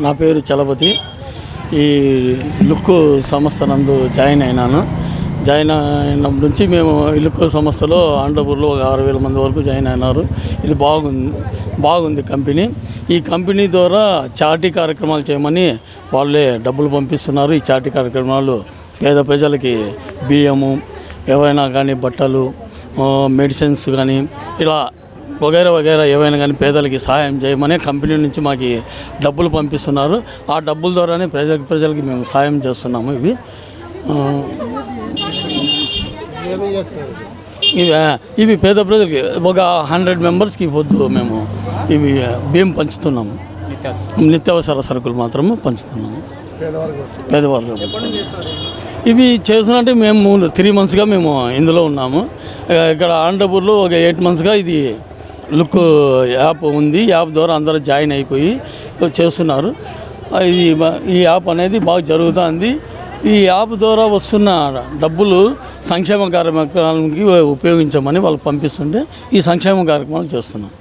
నా పేరు చలపతి. ఈ లుక్కు సంస్థ నందు జాయిన్ అయినాను. జాయిన్ అయినప్పటి నుంచి మేము ఈ లుక్కు సంస్థలో అనంతపూర్లో ఒక 6,000 మంది వరకు జాయిన్ అయినారు. ఇది బాగుంది కంపెనీ. ఈ కంపెనీ ద్వారా చారిటీ కార్యక్రమాలు చేయమని వాళ్ళే డబ్బులు పంపిస్తున్నారు. ఈ చారిటీ కార్యక్రమాలు పేద ప్రజలకి బియ్యము, ఏవైనా కానీ బట్టలు, మెడిసిన్స్ కానీ ఇలా వగైరా ఏవైనా కానీ పేదలకి సహాయం చేయమని కంపెనీ నుంచి మాకు డబ్బులు పంపిస్తున్నారు. ఆ డబ్బుల ద్వారానే ప్రజలకి మేము సహాయం చేస్తున్నాము. ఇవి పేద ప్రజలకి ఒక 100 మెంబర్స్కి పొద్దు మేము ఇవి బియ్యం పంచుతున్నాము. నిత్యావసర సరుకులు మాత్రము పంచుతున్నాము పేదవాళ్ళు. ఇవి చేస్తున్నట్టే మేము 3 monthsగా మేము ఇందులో ఉన్నాము. ఇక్కడ అనంతపూర్లో ఒక 8 monthsగా ఇది లుక్ యాప్ ఉంది. యాప్ ద్వారా అందరూ జాయిన్ అయిపోయి చేస్తున్నారు. ఈ యాప్ అనేది బాగా జరుగుతుంది. ఈ యాప్ ద్వారా వస్తున్న డబ్బులు సంక్షేమ కార్యక్రమాలకి ఉపయోగించమని వాళ్ళు పంపిస్తుంటే ఈ సంక్షేమ కార్యక్రమాలు చేస్తున్నాం.